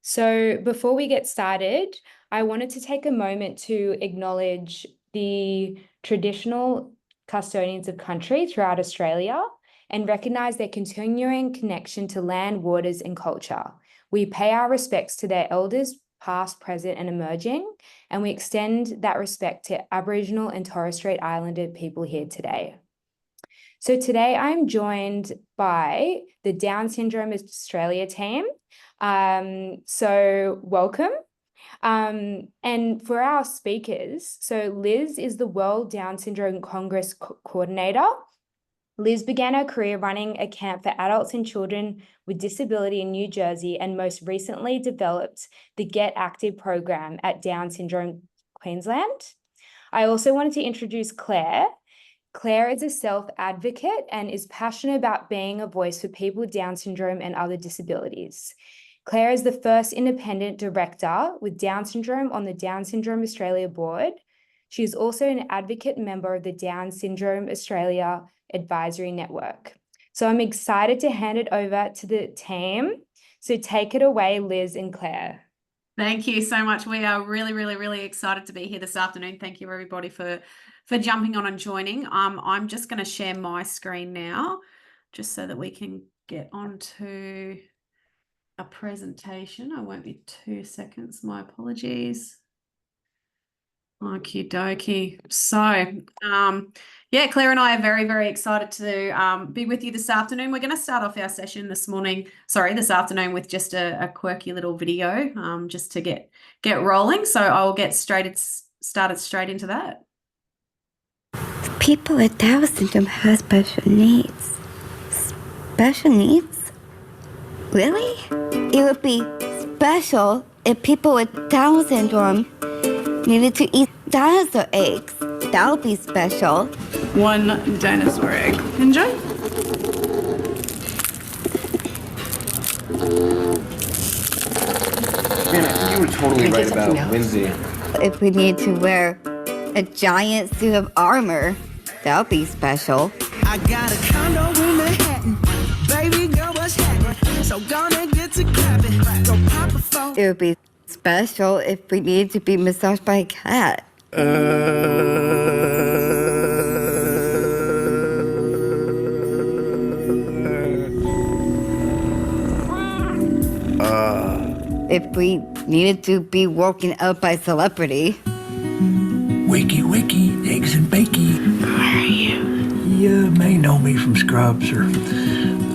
So before we get started, I wanted to take a moment to acknowledge the traditional custodians of country throughout Australia and recognise their continuing connection to land, waters, and culture. We pay our respects to their elders, past, present, and emerging, and we extend that respect to Aboriginal and Torres Strait Islander people here today. So today I'm joined by the Down Syndrome Australia team. So welcome. And for our speakers, so Liz is the World Down Syndrome Congress Coordinator. Liz began her career running a camp for adults and children with disability in New Jersey and most recently developed the Get Active program at Down Syndrome Queensland. I also wanted to introduce Claire. Claire is a self-advocate and is passionate about being a voice for people with Down syndrome and other disabilities. Claire is the first independent director with Down syndrome on the Down Syndrome Australia board. She is also an advocate member of the Down Syndrome Australia Advisory Network. So I'm excited to hand it over to the team. So take it away, Liz and Claire. Thank you so much. We are really excited to be here this afternoon. Thank you everybody for jumping on and joining. I'm just going to share my screen now just so that we can get onto a presentation. I won't be 2 seconds. My apologies. Okie dokie. So, yeah, Claire and I are very excited to be with you this afternoon. We're going to start off our session this afternoon with just a quirky little video just to get rolling. So I'll get started straight into that. People with Down syndrome have special needs. Special needs? Really? It would be special if people with Down syndrome needed to eat dinosaur eggs. That would be special. One dinosaur egg. Enjoy. Man, I think you were totally right about Lindsay. If we need to wear a giant suit of armor, that would be special. I got a condo in Manhattan. Baby girl, what's happening? So gonna get to clapping. Go pop a phone. It would be special if we needed to be massaged by a cat. If we needed to be woken up by celebrity. Wakey, eggs and bakey. Where are you? You may know me from Scrubs or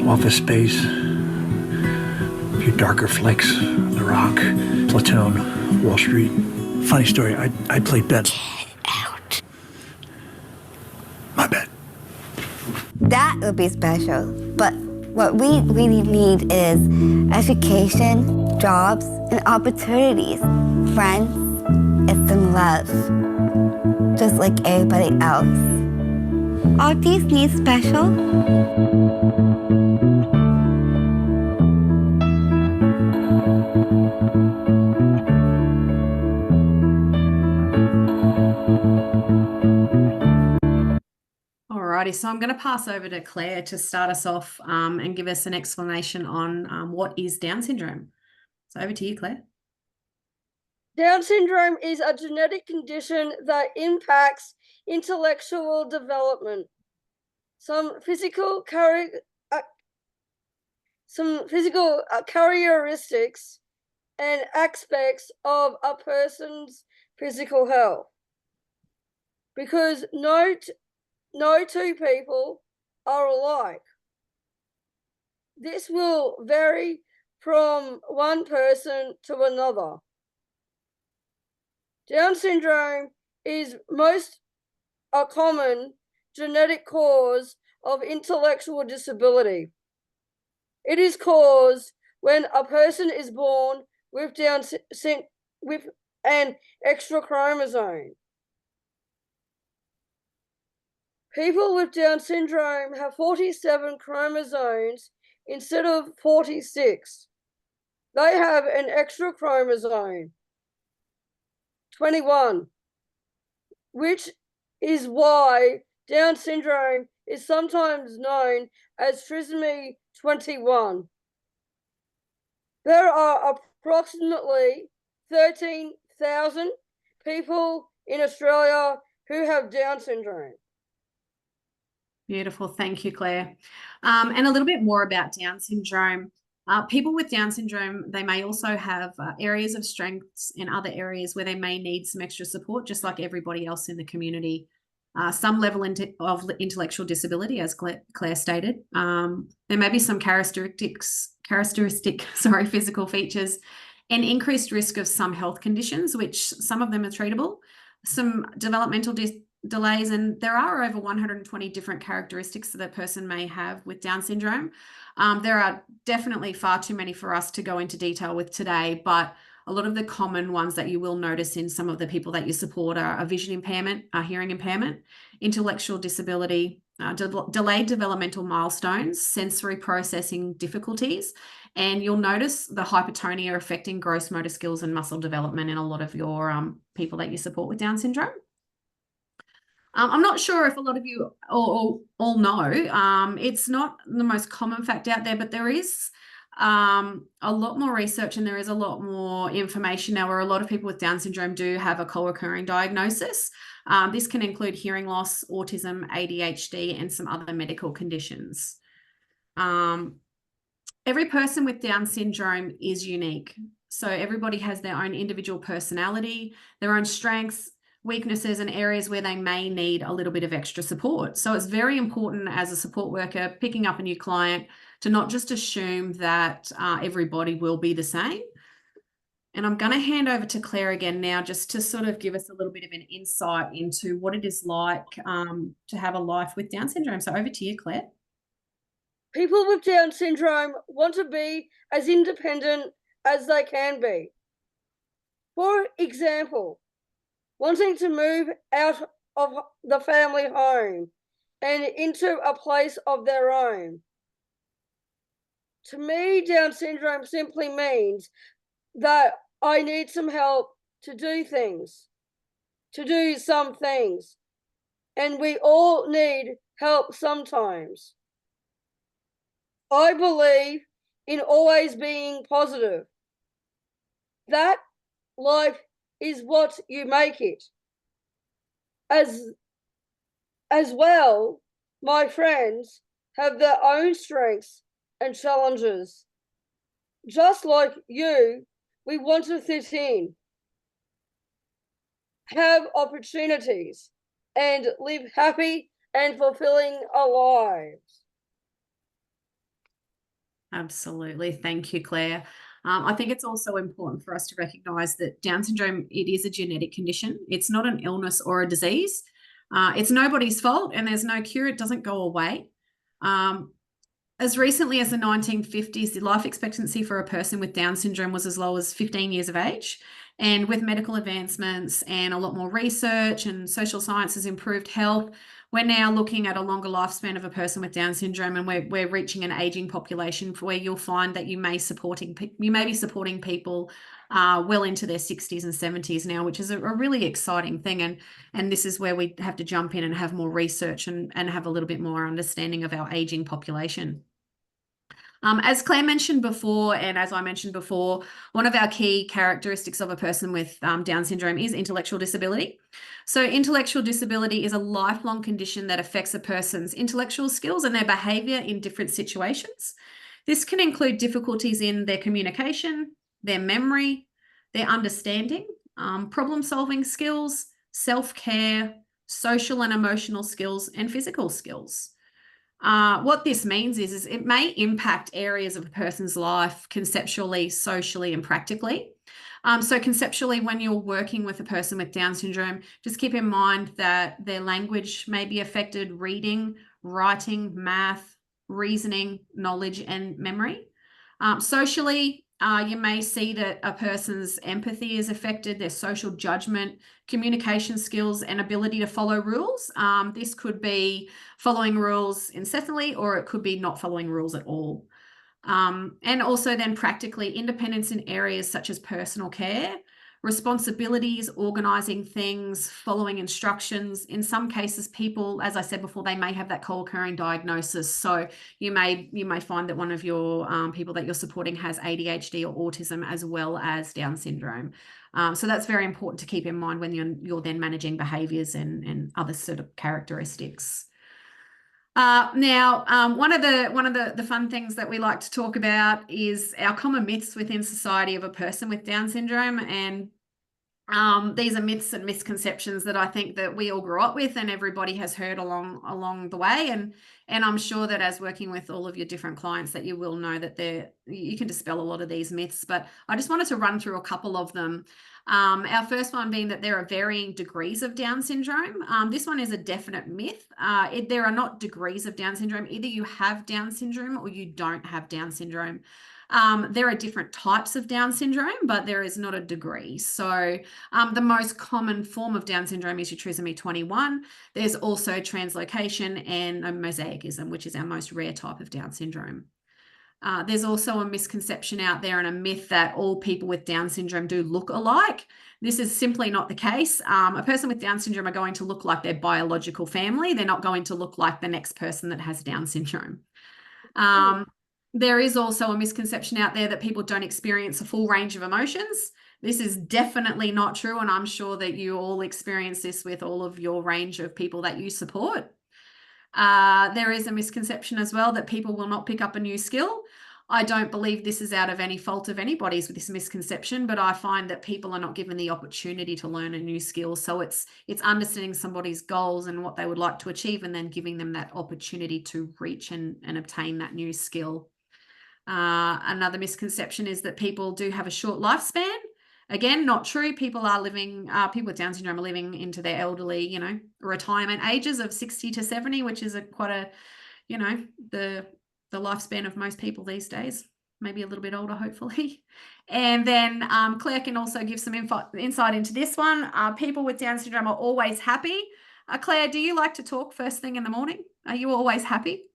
Office Space. A few darker flicks, The Rock, Platoon, Wall Street. Funny story, I played Ben. Get out. My bad. That would be special. But what we really need is education, jobs, and opportunities, friends, and some love. Just like everybody else. Are these needs special? Alrighty, so I'm going to pass over to Claire to start us off and give us an explanation on what is Down syndrome. So over to you, Claire. Down syndrome is a genetic condition that impacts intellectual development. Some physical characteristics and aspects of a person's physical health. Because no two people are alike. This will vary from one person to another. Down syndrome is most a common genetic cause of intellectual disability. It is caused when a person is born with with an extra chromosome. People with Down syndrome have 47 chromosomes instead of 46. They have an extra chromosome, 21, which is why Down syndrome is sometimes known as trisomy 21. There are approximately 13,000 people in Australia who have Down syndrome. Beautiful. Thank you, Claire. And a little bit more about Down syndrome. People with Down syndrome, they may also have areas of strengths in other areas where they may need some extra support, just like everybody else in the community. Some level of intellectual disability, as Claire stated. There may be some characteristic physical features, and increased risk of some health conditions, which some of them are treatable, some developmental delays, and there are over 120 different characteristics that a person may have with Down syndrome. There are definitely far too many for us to go into detail with today, but a lot of the common ones that you will notice in some of the people that you support are a vision impairment, a hearing impairment, intellectual disability, delayed developmental milestones, sensory processing difficulties, and you'll notice the hypertonia affecting gross motor skills and muscle development in a lot of your people that you support with Down syndrome. I'm not sure if a lot of you all know, it's not the most common fact out there, but there is a lot more research and there is a lot more information now where a lot of people with Down syndrome do have a co-occurring diagnosis. This can include hearing loss, autism, ADHD, and some other medical conditions. Every person with Down syndrome is unique. So everybody has their own individual personality, their own strengths, weaknesses, and areas where they may need a little bit of extra support. So it's very important as a support worker picking up a new client to not just assume that everybody will be the same. And I'm going to hand over to Claire again now just to sort of give us a little bit of an insight into what it is like to have a life with Down syndrome. So over to you, Claire. People with Down syndrome want to be as independent as they can be. For example, wanting to move out of the family home and into a place of their own. To me, Down syndrome simply means that I need some help to do things, to do some things, and we all need help sometimes. I believe in always being positive. That life is what you make it. As well, my friends have their own strengths and challenges. Just like you, we want to fit in, have opportunities, and live happy and fulfilling our lives. Absolutely. Thank you, Claire. I think it's also important for us to recognise that Down syndrome, it is a genetic condition. It's not an illness or a disease. It's nobody's fault and there's no cure. It doesn't go away. As recently as the 1950s, the life expectancy for a person with Down syndrome was as low as 15 years of age. And with medical advancements and a lot more research and social sciences improved health, we're now looking at a longer lifespan of a person with Down syndrome, and we're reaching an aging population where you'll find that you may be supporting people well into their 60s and 70s now, which is a really exciting thing. And this is where we have to jump in and have more research and have a little bit more understanding of our aging population. As Claire mentioned before, and as I mentioned before, one of our key characteristics of a person with Down syndrome is intellectual disability. So intellectual disability is a lifelong condition that affects a person's intellectual skills and their behaviour in different situations. This can include difficulties in their communication, their memory, their understanding, problem-solving skills, self-care, social and emotional skills, and physical skills. What this means is it may impact areas of a person's life conceptually, socially, and practically. So conceptually, when you're working with a person with Down syndrome, just keep in mind that their language may be affected, reading, writing, math, reasoning, knowledge, and memory. Socially, you may see that a person's empathy is affected, their social judgment, communication skills, and ability to follow rules. This could be following rules incessantly, or it could be not following rules at all. And also then practically independence in areas such as personal care, responsibilities, organizing things, following instructions. In some cases, people, as I said before, they may have that co-occurring diagnosis. So you may find that one of your people that you're supporting has ADHD or autism as well as Down syndrome. So that's very important to keep in mind when you're then managing behaviours and other sort of characteristics. Now, one of the fun things that we like to talk about is our common myths within society of a person with Down syndrome. And these are myths and misconceptions that I think that we all grew up with and everybody has heard along the way. And I'm sure that as working with all of your different clients that you will know that you can dispel a lot of these myths, but I just wanted to run through a couple of them. Our first one being that there are varying degrees of Down syndrome. This one is a definite myth. There are not degrees of Down syndrome. Either you have Down syndrome or you don't have Down syndrome. There are different types of Down syndrome, but there is not a degree. So the most common form of Down syndrome is your trisomy 21. There's also translocation and a mosaicism, which is our most rare type of Down syndrome. There's also a misconception out there and a myth that all people with Down syndrome do look alike. This is simply not the case. A person with Down syndrome are going to look like their biological family. They're not going to look like the next person that has Down syndrome. There is also a misconception out there that people don't experience a full range of emotions. This is definitely not true, and I'm sure that you all experience this with all of your range of people that you support. There is a misconception as well that people will not pick up a new skill. I don't believe this is out of any fault of anybody's with this misconception, but I find that people are not given the opportunity to learn a new skill. So it's understanding somebody's goals and what they would like to achieve and then giving them that opportunity to reach and obtain that new skill. Another misconception is that people do have a short lifespan. Again, not true. People with Down syndrome are living into their elderly, retirement ages of 60 to 70, which is quite a, the lifespan of most people these days, maybe a little bit older, hopefully. And then Claire can also give some insight into this one. People with Down syndrome are always happy. Claire, do you like to talk first thing in the morning? Are you always happy?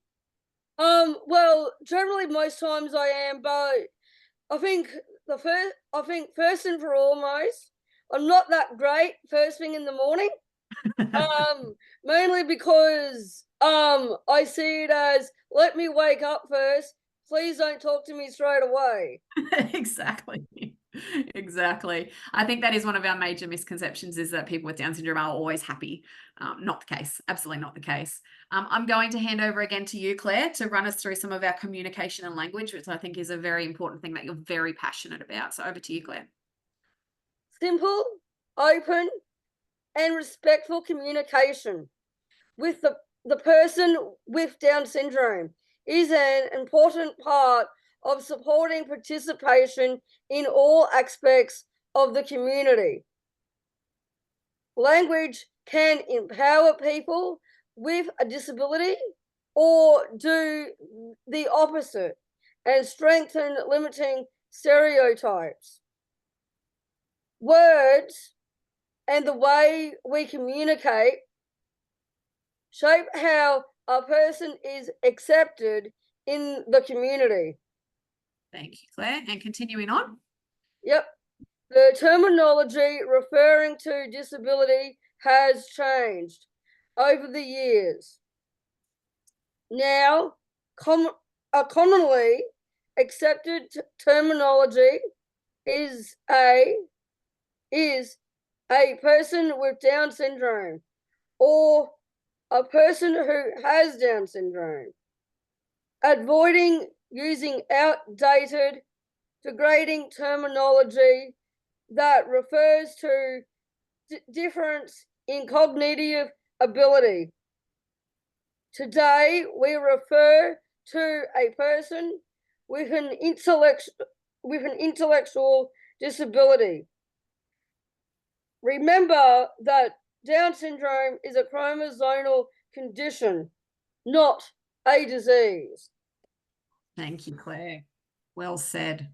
Well, generally most times I am, but I think first and foremost, I'm not that great first thing in the morning. Mainly because I see it as, let me wake up first. Please don't talk to me straight away. Exactly. I think that is one of our major misconceptions, is that people with Down syndrome are always happy. Not the case. Absolutely not the case. I'm going to hand over again to you, Claire, to run us through some of our communication and language, which I think is a very important thing that you're very passionate about. So over to you, Claire. Simple, open, and respectful communication with the person with Down syndrome is an important part of supporting participation in all aspects of the community. Language can empower people with a disability or do the opposite and strengthen limiting stereotypes. Words and the way we communicate shape how a person is accepted in the community. Thank you, Claire. And continuing on. Yep. The terminology referring to disability has changed over the years. Now, a commonly accepted terminology is a person with Down syndrome or a person who has Down syndrome. Avoiding using outdated, degrading terminology that refers to difference in cognitive ability. Today, we refer to a person with an intellectual disability. Remember that Down syndrome is a chromosomal condition, not a disease. Thank you, Claire. Well said.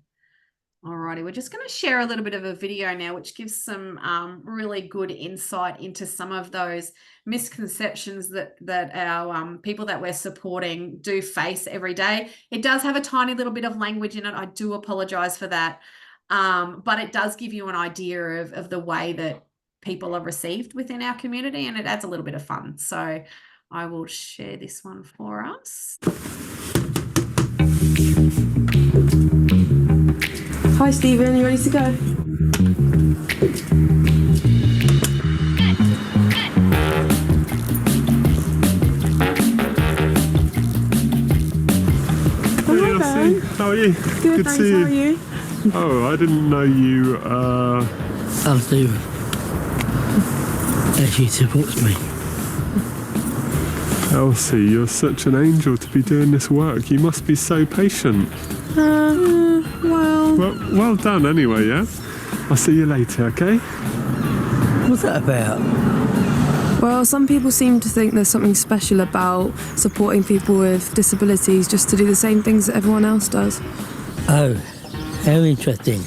All righty, we're just going to share a little bit of a video now, which gives some really good insight into some of those misconceptions that our people that we're supporting do face every day. It does have a tiny little bit of language in it. I do apologize for that. but it does give you an idea of the way that people are received within our community, and it adds a little bit of fun. So I will share this one for us. Hi Stephen, you ready to go? How are you? Good, thanks, to see you. How are you? Oh, I didn't know you. I'm Stephen. And she supports me. Elsie, you're such an angel to be doing this work. You must be so patient. Well done anyway, yeah? I'll see you later, okay? What's that about? Well, some people seem to think there's something special about supporting people with disabilities just to do the same things that everyone else does. Oh, how interesting.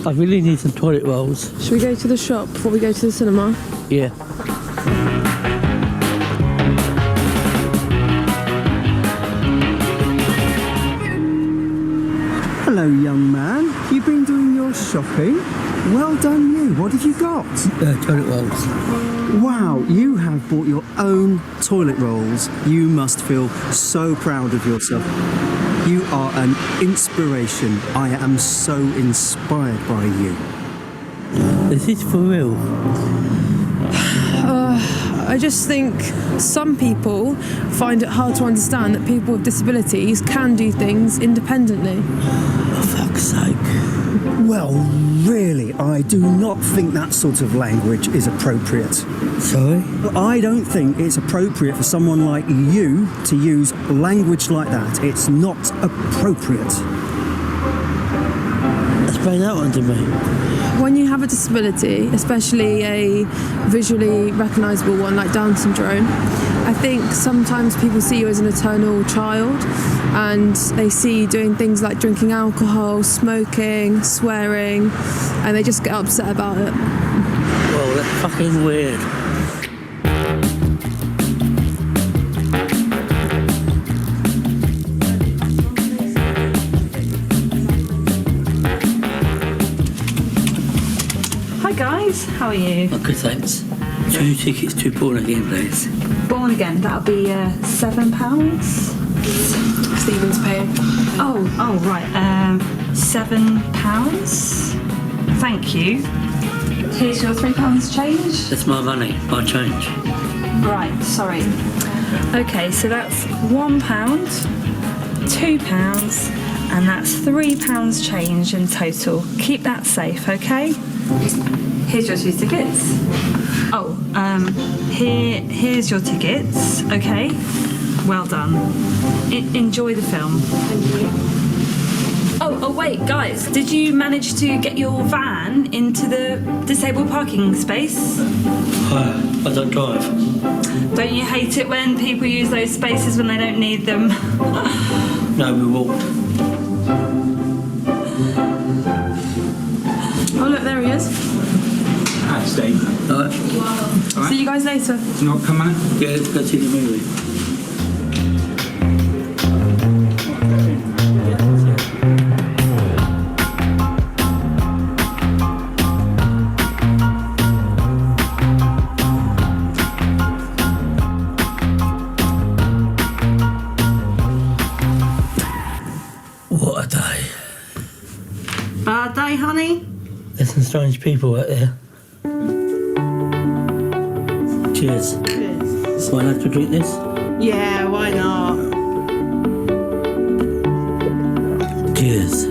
I really need some toilet rolls. Should we go to the shop before we go to the cinema? Yeah. Hello, young man. You've been doing your shopping? Well done you. What have you got? Toilet rolls. Wow, you have bought your own toilet rolls. You must feel so proud of yourself. You are an inspiration. I am so inspired by you. Is this for real? I just think some people find it hard to understand that people with disabilities can do things independently. For fuck's sake. Well, really, I do not think that sort of language is appropriate. Sorry? I don't think it's appropriate for someone like you to use language like that. It's not appropriate. Explain that one to me. When you have a disability, especially a visually recognisable one like Down syndrome, I think sometimes people see you as an eternal child and they see you doing things like drinking alcohol, smoking, swearing, and they just get upset about it. Well, that's fucking weird. How are you? Oh, good, thanks. 2 tickets to Born Again, please. Born Again, that'll be £7. Stephen's paying. Oh, right. £7. Thank you. Here's your £3 change. That's my money, my change. Right, sorry. Okay, so that's £1, £2, and that's £3 change in total. Keep that safe, okay? Here's your 2 tickets. Oh, here's your tickets. Okay, well done. Enjoy the film. Thank you. Oh, wait, guys, did you manage to get your van into the disabled parking space? I don't drive. Don't you hate it when people use those spaces when they don't need them? No, we walked. Oh, look, there he is. Hi, Steve. All right. See you guys later. Do you want to come on? Yeah, let's go see the movie. What a day. Bad day, honey? There's some strange people out there. Cheers. Cheers. So I like to drink this? Yeah, why not? Cheers.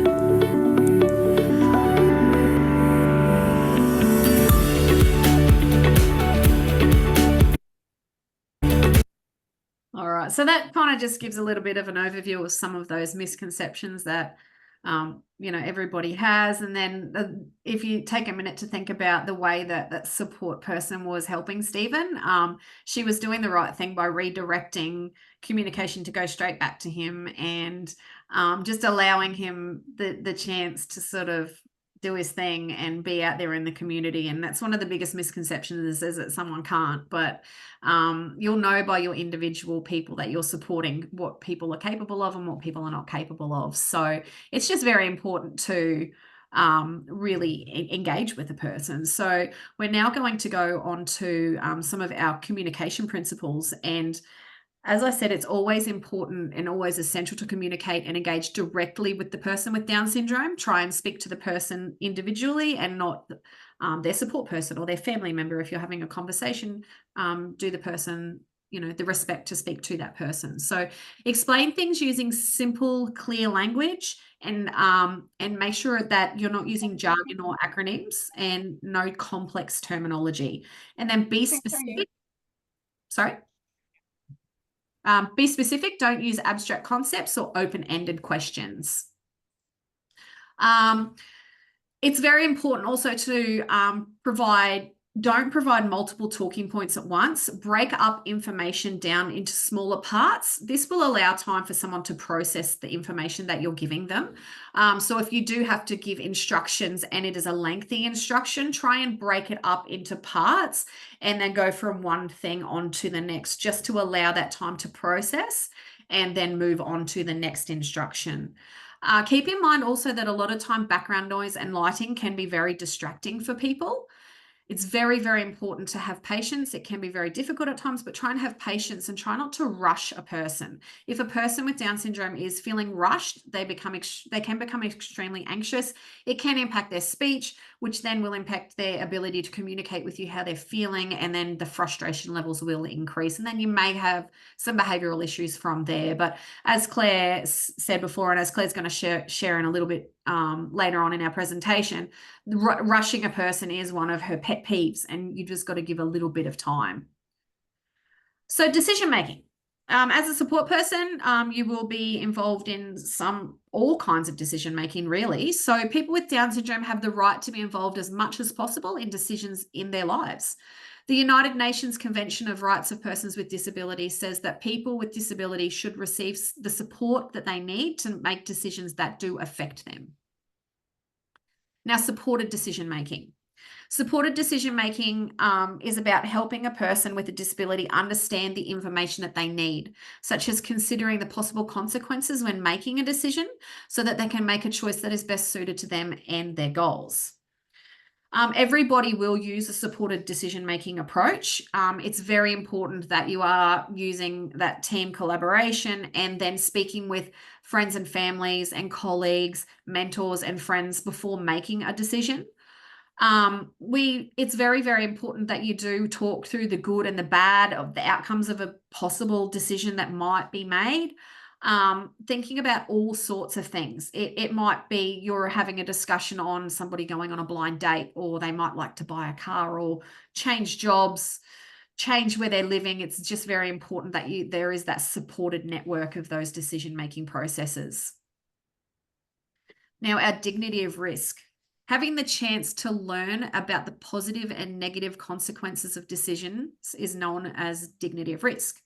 All right, so that kind of just gives a little bit of an overview of some of those misconceptions that everybody has. And then if you take a minute to think about the way that that support person was helping Stephen, she was doing the right thing by redirecting communication to go straight back to him and just allowing him the chance to sort of do his thing and be out there in the community. And that's one of the biggest misconceptions, is that someone can't, but you'll know by your individual people that you're supporting what people are capable of and what people are not capable of. So it's just very important to really engage with the person. So we're now going to go on to some of our communication principles. And as I said, it's always important and always essential to communicate and engage directly with the person with Down syndrome. Try and speak to the person individually and not their support person or their family member. If you're having a conversation, do the person, the respect to speak to that person. So explain things using simple, clear language, and make sure that you're not using jargon or acronyms, and no complex terminology. And then be specific. Sorry? Be specific, don't use abstract concepts or open-ended questions. It's very important also to don't provide multiple talking points at once. Break up information down into smaller parts. This will allow time for someone to process the information that you're giving them. So if you do have to give instructions and it is a lengthy instruction, try and break it up into parts and then go from one thing on to the next, just to allow that time to process and then move on to the next instruction. Keep in mind also that a lot of time background noise and lighting can be very distracting for people. It's very, very important to have patience. It can be very difficult at times, but try and have patience and try not to rush a person. If a person with Down syndrome is feeling rushed, they can become extremely anxious. It can impact their speech, which then will impact their ability to communicate with you how they're feeling, and then the frustration levels will increase. And then you may have some behavioural issues from there. But as Claire said before, and as Claire's going to share in a little bit later on in our presentation, rushing a person is one of her pet peeves, and you just got to give a little bit of time. So decision making. As a support person, you will be involved in all kinds of decision making, really. So people with Down syndrome have the right to be involved as much as possible in decisions in their lives. The United Nations Convention of Rights of Persons with Disabilities says that people with disability should receive the support that they need to make decisions that do affect them. Now, supported decision making. Supported decision-making is about helping a person with a disability understand the information that they need, such as considering the possible consequences when making a decision so that they can make a choice that is best suited to them and their goals. Everybody will use a supported decision-making approach. It's very important that you are using that team collaboration and then speaking with friends and families and colleagues, mentors and friends before making a decision. It's very, very important that you do talk through the good and the bad of the outcomes of a possible decision that might be made. Thinking about all sorts of things. It might be you're having a discussion on somebody going on a blind date, or they might like to buy a car or change jobs, change where they're living. It's just very important that there is that supported network of those decision-making processes. Now, our dignity of risk. Having the chance to learn about the positive and negative consequences of decisions is known as dignity of risk.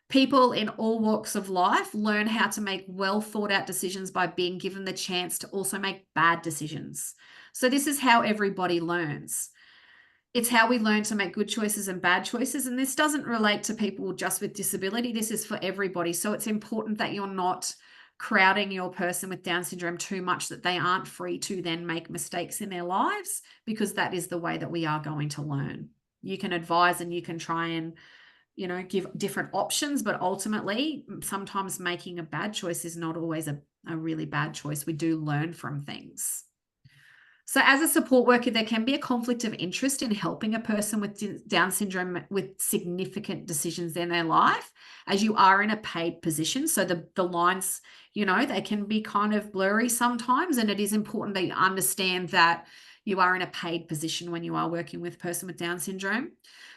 People in all walks of life learn how to make well thought out decisions by being given the chance to also make bad decisions. So this is how everybody learns. It's how we learn to make good choices and bad choices. And this doesn't relate to people just with disability. This is for everybody. So it's important that you're not crowding your person with Down syndrome too much that they aren't free to then make mistakes in their lives, because that is the way that we are going to learn. You can advise and you can try and, give different options, but ultimately sometimes making a bad choice is not always a really bad choice. We do learn from things. So as a support worker, there can be a conflict of interest in helping a person with Down syndrome with significant decisions in their life, as you are in a paid position. So the lines, they can be kind of blurry sometimes, and it is important that you understand that you are in a paid position when you are working with a person with Down syndrome.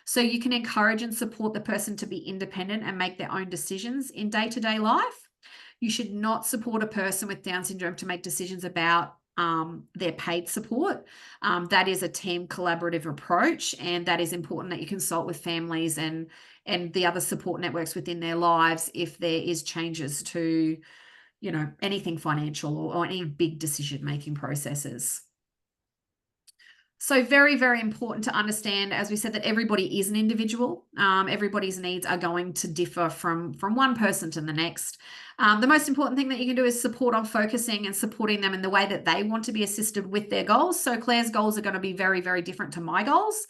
So you can encourage and support the person to be independent and make their own decisions in day-to-day life. You should not support a person with Down syndrome to make decisions about their paid support. That is a team collaborative approach, and that is important that you consult with families and the other support networks within their lives if there is changes to, anything financial or any big decision-making processes. So very, very important to understand, as we said, that everybody is an individual. Everybody's needs are going to differ from one person to the next. The most important thing that you can do is support on focusing and supporting them in the way that they want to be assisted with their goals. So Claire's goals are going to be very, very different to my goals.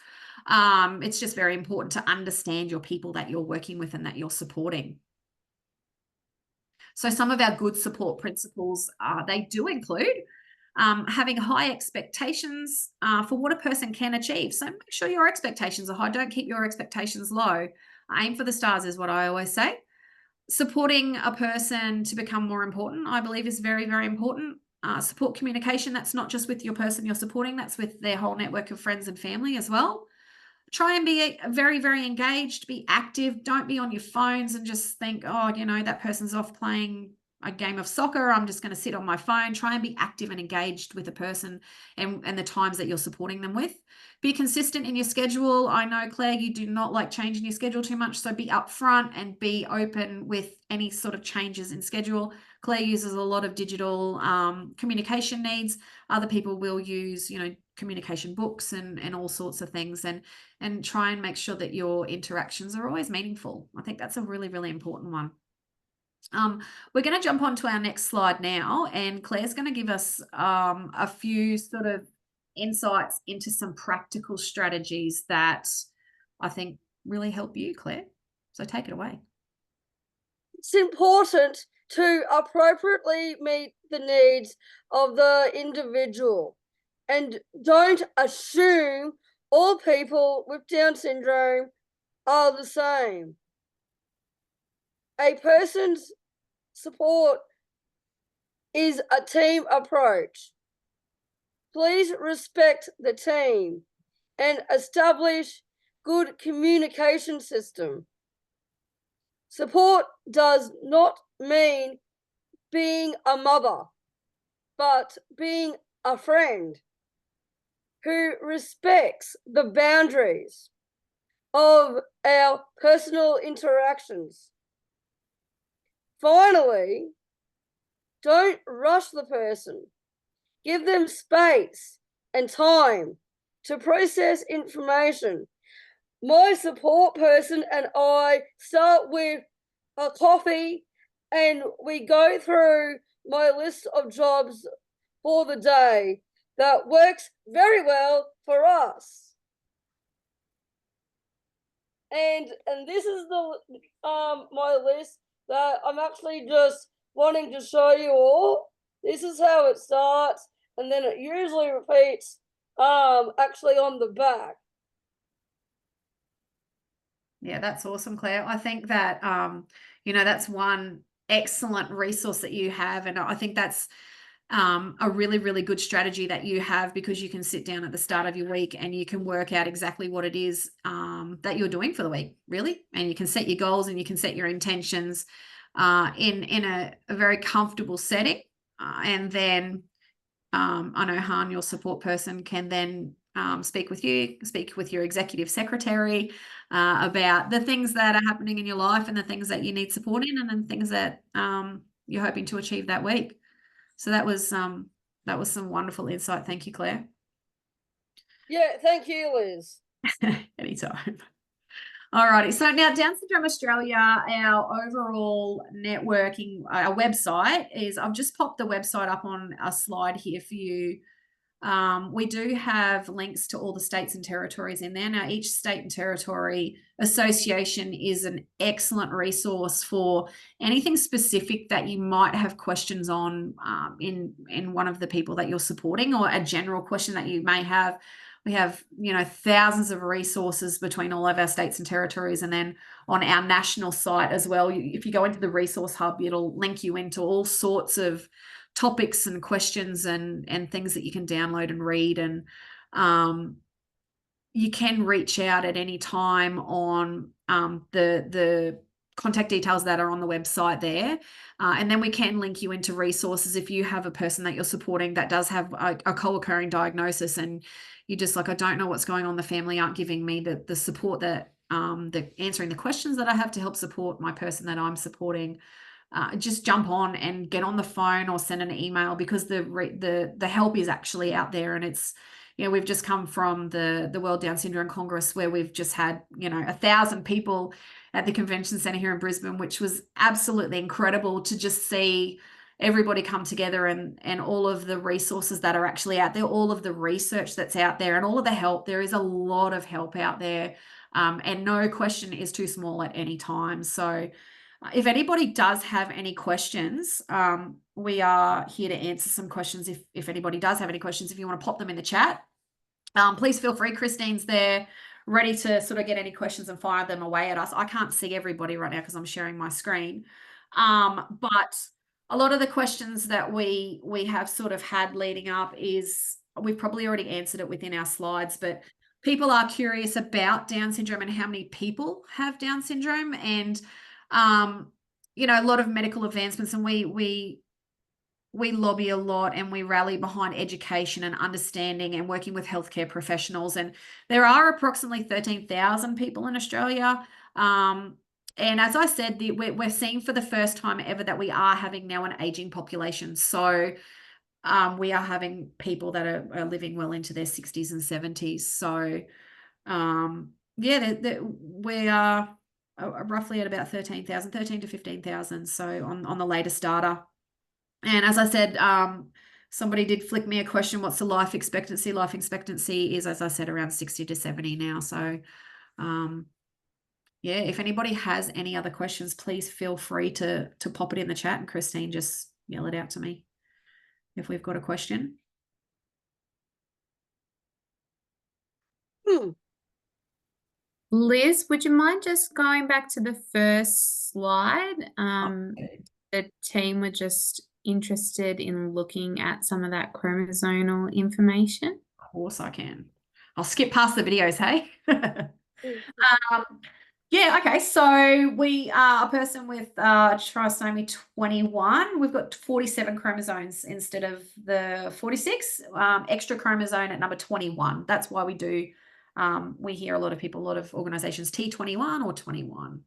It's just very important to understand your people that you're working with and that you're supporting. So some of our good support principles, they do include having high expectations for what a person can achieve. So make sure your expectations are high. Don't keep your expectations low. Aim for the stars is what I always say. Supporting a person to become more important, I believe, is very, very important. Support communication. That's not just with your person you're supporting. That's with their whole network of friends and family as well. Try and be very, very engaged. Be active. Don't be on your phones and just think, oh, you know, that person's off playing a game of soccer. I'm just going to sit on my phone. Try and be active and engaged with a person and the times that you're supporting them with. Be consistent in your schedule. I know, Claire, you do not like changing your schedule too much, so be upfront and be open with any sort of changes in schedule. Claire uses a lot of digital communication needs. Other people will use, you know, communication books and all sorts of things, and try and make sure that your interactions are always meaningful. I think that's a really, really important one. We're going to jump on to our next slide now, and Claire's going to give us a few sort of insights into some practical strategies that I think really help you, Claire. So take it away. It's important to appropriately meet the needs of the individual, and don't assume all people with Down syndrome are the same. A person's support is a team approach. Please respect the team and establish good communication system. Support does not mean being a mother, but being a friend who respects the boundaries of our personal interactions. Finally, don't rush the person. Give them space and time to process information. My support person and I start with a coffee and we go through my list of jobs for the day that works very well for us. And this is the my list that I'm actually just wanting to show you all. This is how it starts, and then it usually repeats actually on the back. Yeah, that's awesome, Claire. I think that you know, that's one excellent resource that you have, and I think that's a really, really good strategy that you have, because you can sit down at the start of your week and you can work out exactly what it is that you're doing for the week, really, and you can set your goals and you can set your intentions in a very comfortable setting, and then I know Han, your support person, can then speak with your executive secretary about the things that are happening in your life and the things that you need support in, and then things that you're hoping to achieve that week. So that was some wonderful insight. Thank you, Claire. Yeah, thank you, Liz. Anytime. Alrighty, so now Down Syndrome Australia, our overall networking, our website is, I've just popped the website up on a slide here for you. We do have links to all the states and territories in there. Now, each state and territory association is an excellent resource for anything specific that you might have questions on in one of the people that you're supporting, or a general question that you may have. We have, you know, thousands of resources between all of our states and territories, and then on our national site as well. If you go into the resource hub, it'll link you into all sorts of topics and questions and things that you can download and read, and you can reach out at any time on the contact details that are on the website there, and then we can link you into resources if you have a person that you're supporting that does have a co-occurring diagnosis, and you're just like, I don't know what's going on, the family aren't giving me the support that the answering the questions that I have to help support my person that I'm supporting. Just jump on and get on the phone or send an email, because the help is actually out there, and it's we've just come from the World Down Syndrome Congress, where we've just had 1,000 people at the convention centre here in Brisbane, which was absolutely incredible to just see everybody come together, and all of the resources that are actually out there, all of the research that's out there, and all of the help. There is a lot of help out there, and no question is too small at any time. So if anybody does have any questions, we are here to answer some questions. If anybody does have any questions, if you want to pop them in the chat, please feel free. Christine's there ready to sort of get any questions and fire them away at us. I can't see everybody right now because I'm sharing my screen. But a lot of the questions that we have sort of had leading up is, we've probably already answered it within our slides, but people are curious about Down syndrome and how many people have Down syndrome, and a lot of medical advancements, and we lobby a lot, and we rally behind education and understanding and working with healthcare professionals. And there are approximately 13,000 people in Australia. And as I said, we're seeing for the first time ever that we are having now an aging population. So we are having people that are living well into their 60s and 70s. So we are roughly at about 13 to 15,000. So on the latest data. And as I said, somebody did flick me a question, what's the life expectancy? Life expectancy is, as I said, around 60 to 70 now. So if anybody has any other questions, please feel free to pop it in the chat, and Christine, just yell it out to me if we've got a question. Liz, would you mind just going back to the first slide? The team were just interested in looking at some of that chromosomal information. Of course I can. I'll skip past the videos, hey? Okay, so we are a person with trisomy 21. We've got 47 chromosomes instead of the 46, extra chromosome at number 21. That's why we do, we hear a lot of organisations, T21 or 21.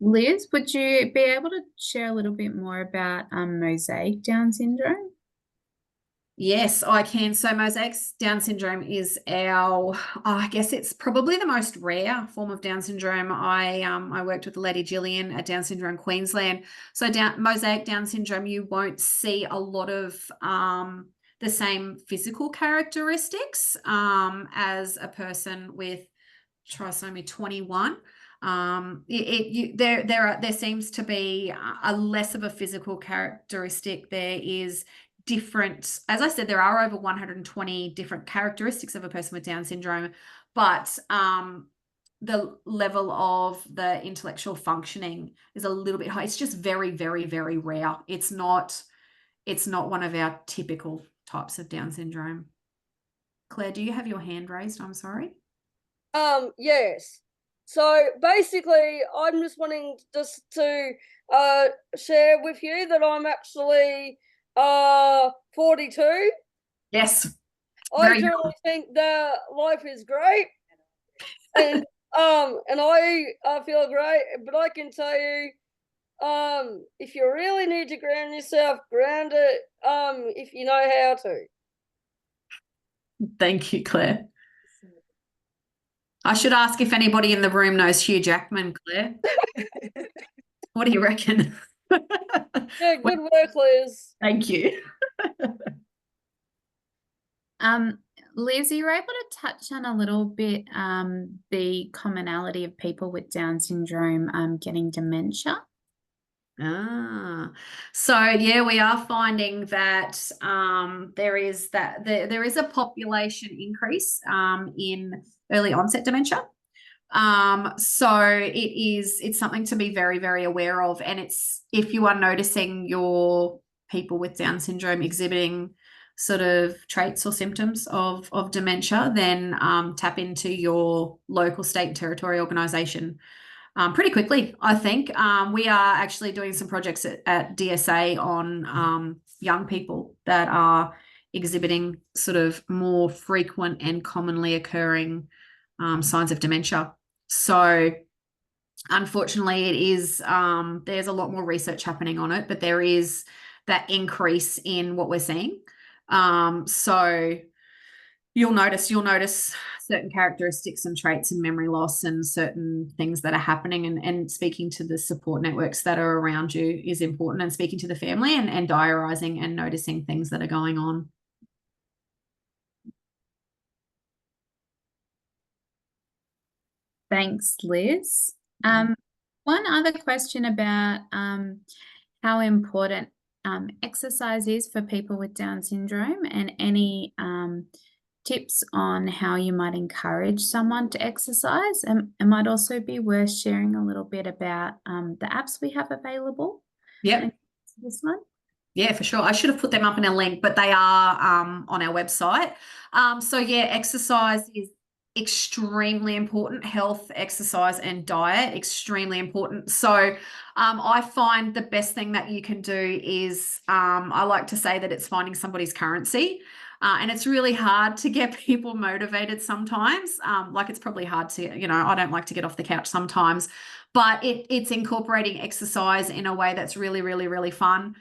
Liz, would you be able to share a little bit more about mosaic Down syndrome? Yes, I can. So mosaic Down syndrome is I guess it's probably the most rare form of Down syndrome. I worked with the lady Gillian at Down Syndrome Queensland. So mosaic Down syndrome, you won't see a lot of the same physical characteristics as a person with trisomy 21. There seems to be a less of a physical characteristic. There is different, as I said, there are over 120 different characteristics of a person with Down syndrome, but the level of the intellectual functioning is a little bit high. It's just very, very, very rare. It's not one of our typical types of Down syndrome. Claire, do you have your hand raised? I'm sorry. Yes. So basically, I'm just wanting just to share with you that I'm actually 42. Yes. I truly think that life is great, and I feel great. But I can tell you, if you really need to ground yourself, ground it. If you know how to. Thank you, Claire. I should ask if anybody in the room knows Hugh Jackman, Claire. What do you reckon? Yeah, good work, Liz. Thank you. Liz, are you able to touch on a little bit the commonality of people with Down syndrome getting dementia? So yeah, we are finding that there is a population increase in early onset dementia. So it's something to be very, very aware of. And if you are noticing your people with Down syndrome exhibiting sort of traits or symptoms of dementia, then tap into your local state and territory organisation pretty quickly, I think. We are actually doing some projects at DSA on young people that are exhibiting sort of more frequent and commonly occurring signs of dementia. So unfortunately, it is, there's a lot more research happening on it, but there is that increase in what we're seeing. So you'll notice certain characteristics and traits and memory loss and certain things that are happening, and speaking to the support networks that are around you is important, and speaking to the family and diarising and noticing things that are going on. Thanks, Liz. One other question about how important exercise is for people with Down syndrome, and any tips on how you might encourage someone to exercise. It might also be worth sharing a little bit about the apps we have available. Yep. This one. Yeah, for sure. I should have put them up in a link, but they are on our website. So yeah, exercise is extremely important. Health, exercise, and diet, extremely important. So I find the best thing that you can do is, I like to say that it's finding somebody's currency. And it's really hard to get people motivated sometimes. Like, it's probably hard to, I don't like to get off the couch sometimes, but it's incorporating exercise in a way that's really, really, really fun.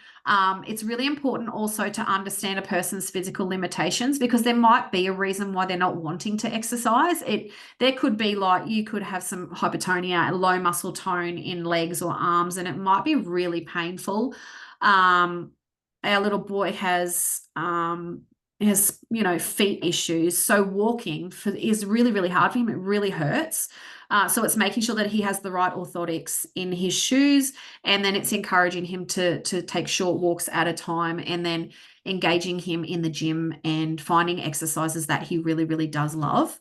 It's really important also to understand a person's physical limitations, because there might be a reason why they're not wanting to exercise. There could be, like, you could have some hypotonia, low muscle tone in legs or arms, and it might be really painful. Our little boy has feet issues, so walking is really, really hard for him. It really hurts. So it's making sure that he has the right orthotics in his shoes, and then it's encouraging him to take short walks at a time, and then engaging him in the gym and finding exercises that he really, really does love.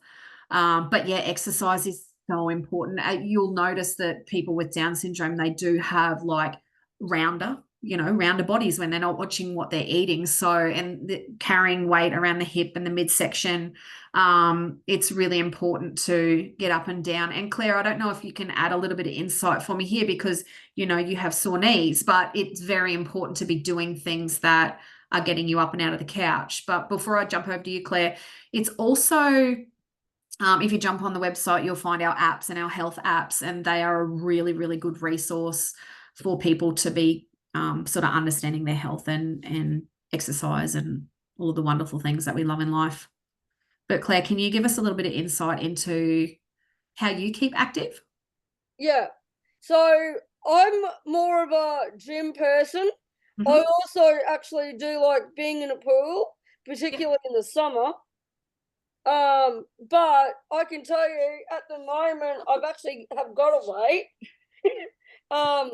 But yeah, exercise is so important. You'll notice that people with Down syndrome, they do have like rounder bodies when they're not watching what they're eating. So, and carrying weight around the hip and the midsection, it's really important to get up and down. And Claire, I don't know if you can add a little bit of insight for me here, because, you have sore knees, but it's very important to be doing things that are getting you up and out of the couch. But before I jump over to you, Claire, it's also, if you jump on the website, you'll find our apps and our health apps, and they are a really, really good resource for people to be sort of understanding their health and exercise and all of the wonderful things that we love in life. But Claire, can you give us a little bit of insight into how you keep active? Yeah. So I'm more of a gym person. I also actually do like being in a pool, particularly in the summer. But I can tell you at the moment I've actually have got a weight. I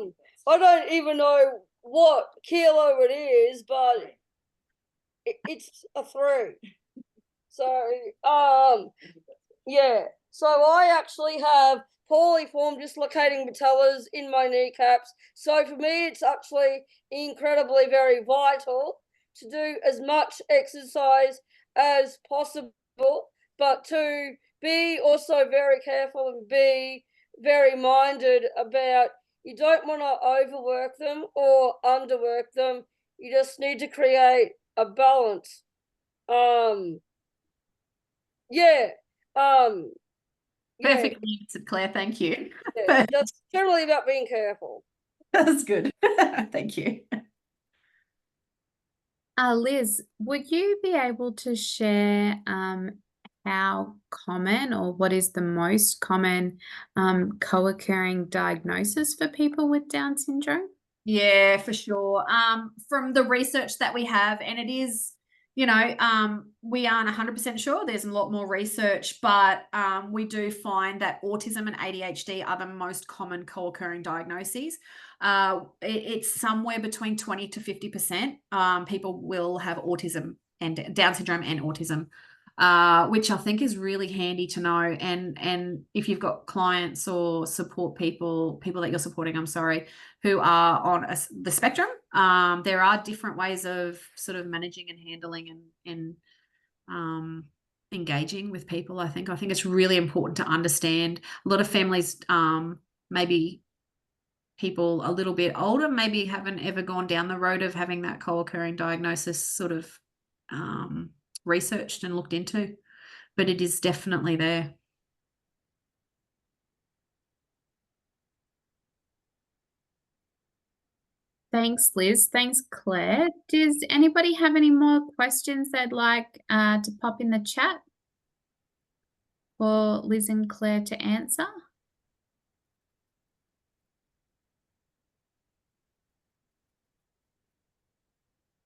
don't even know what kilo it is, but it's a 3. So yeah. So I actually have poorly formed dislocating patellas in my kneecaps. So for me, it's actually incredibly very vital to do as much exercise as possible, but to be also very careful and be very minded about, you don't want to overwork them or underwork them. You just need to create a balance. Perfectly answered, Claire. Thank you. Yeah, that's generally about being careful. That's good. Thank you. Liz, would you be able to share how common, or what is the most common co-occurring diagnosis for people with Down syndrome? Yeah, for sure. From the research that we have, and it is, we aren't 100% sure. There's a lot more research, but we do find that autism and ADHD are the most common co-occurring diagnoses. It's somewhere between 20 to 50%. People will have autism and Down syndrome and autism, which I think is really handy to know. And if you've got clients or support people that you're supporting, who are on the spectrum, there are different ways of sort of managing and handling and engaging with people. I think it's really important to understand. A lot of families, maybe people a little bit older, maybe haven't ever gone down the road of having that co-occurring diagnosis sort of researched and looked into, but it is definitely there. Thanks, Liz. Thanks, Claire. Does anybody have any more questions they'd like to pop in the chat for Liz and Claire to answer?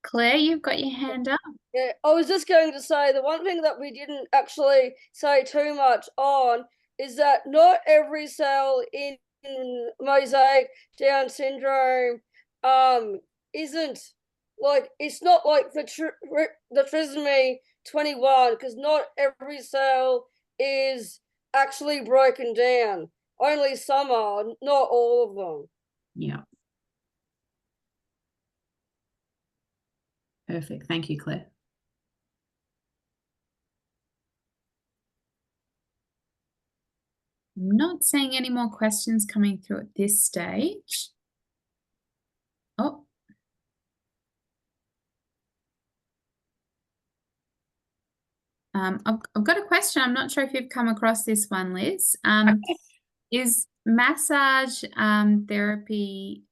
Claire, you've got your hand up. Yeah, I was just going to say the one thing that we didn't actually say too much on is that not every cell in mosaic Down syndrome isn't like, it's not like the trisomy 21, because not every cell is actually broken down. Only some are, not all of them. Yeah. Perfect. Thank you, Claire. I'm not seeing any more questions coming through at this stage. Oh. I've got a question. I'm not sure if you've come across this one, Liz. Is massage therapy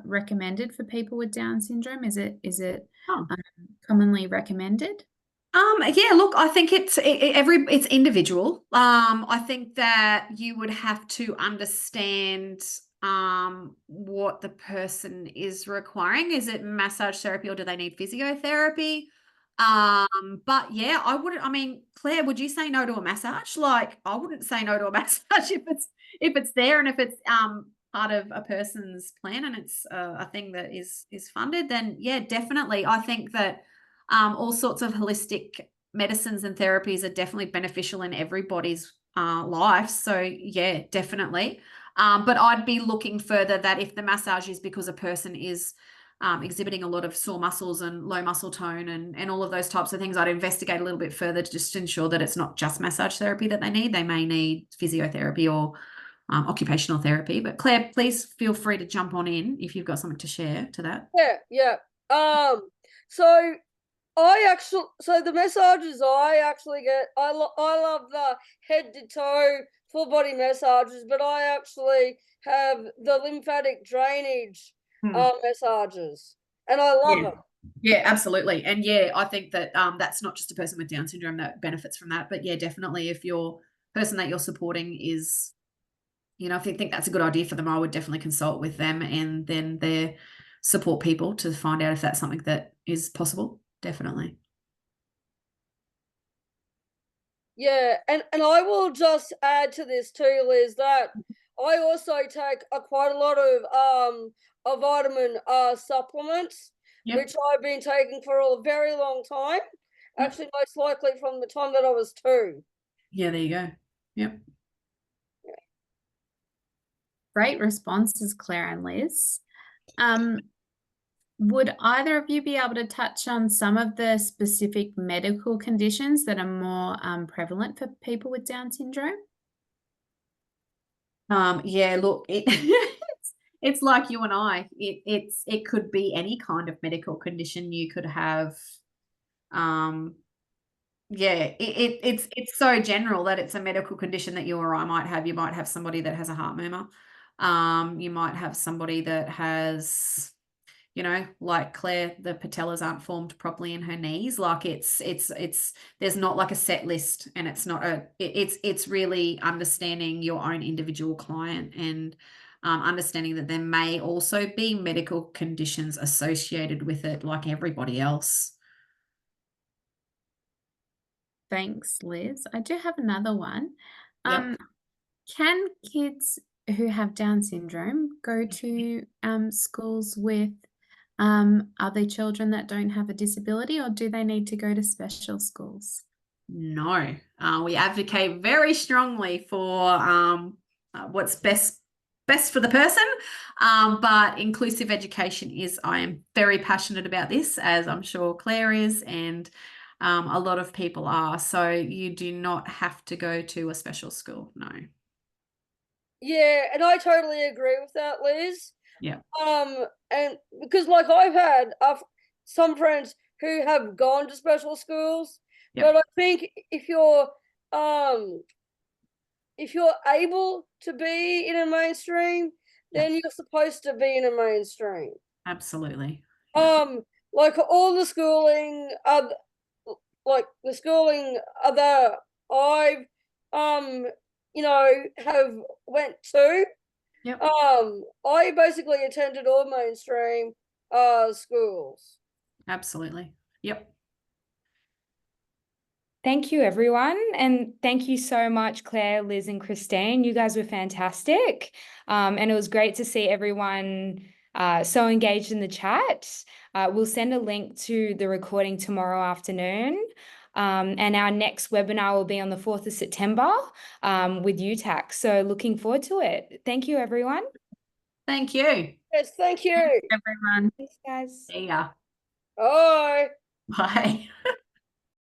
recommended for people with Down syndrome? Is it commonly recommended? Yeah, look, I think it's individual. I think that you would have to understand what the person is requiring. Is it massage therapy or do they need physiotherapy? But yeah, I mean, Claire, would you say no to a massage? Like, I wouldn't say no to a massage if it's there and if it's part of a person's plan and it's a thing that is funded, then yeah, definitely. I think that all sorts of holistic medicines and therapies are definitely beneficial in everybody's life. So yeah, definitely. But I'd be looking further that if the massage is because a person is exhibiting a lot of sore muscles and low muscle tone and all of those types of things, I'd investigate a little bit further to just ensure that it's not just massage therapy that they need. They may need physiotherapy or occupational therapy. But Claire, please feel free to jump on in if you've got something to share to that. Yeah. So the massages I actually get, I love the head to toe full body massages, but I actually have the lymphatic drainage massages, and I love them. Yeah, absolutely. And yeah, I think that that's not just a person with Down syndrome that benefits from that, but yeah, definitely if your person that you're supporting is, you know, if you think that's a good idea for them, I would definitely consult with them and then their support people to find out if that's something that is possible. Definitely. Yeah, and I will just add to this too, Liz, that I also take quite a lot of vitamin supplements, which I've been taking for a very long time. Actually, most likely from the time that I was 2. Yeah, there you go. Yep. Great responses, Claire and Liz. Would either of you be able to touch on some of the specific medical conditions that are more prevalent for people with Down syndrome? Yeah, look, it's like you and I. It could be any kind of medical condition. You could have, it's so general that it's a medical condition that you or I might have. You might have somebody that has a heart murmur. You might have somebody that has, you know, like Claire, the patellas aren't formed properly in her knees. Like it's there's not like a set list, and it's not it's really understanding your own individual client and understanding that there may also be medical conditions associated with it, like everybody else. Thanks, Liz. I do have another one. Yep. Can kids who have Down syndrome go to schools with other children that don't have a disability, or do they need to go to special schools? No, we advocate very strongly for what's best for the person, but inclusive education is, I am very passionate about this, as I'm sure Claire is, and a lot of people are. So you do not have to go to a special school, no. Yeah, and I totally agree with that, Liz. Yeah. And because like I've had some friends who have gone to special schools, but I think if you're able to be in a mainstream, then you're supposed to be in a mainstream. Absolutely. Like all the schooling, like the schooling that I've, have went to. Yep. I basically attended all mainstream schools. Absolutely. Yep. Thank you, everyone. And thank you so much, Claire, Liz, and Christine. You guys were fantastic. And it was great to see everyone so engaged in the chat. We'll send a link to the recording tomorrow afternoon. And our next webinar will be on the 4th of September with UTAC. So looking forward to it. Thank you, everyone. Thank you. Yes, thank you. Everyone. Thanks, guys. See ya. Bye. Bye.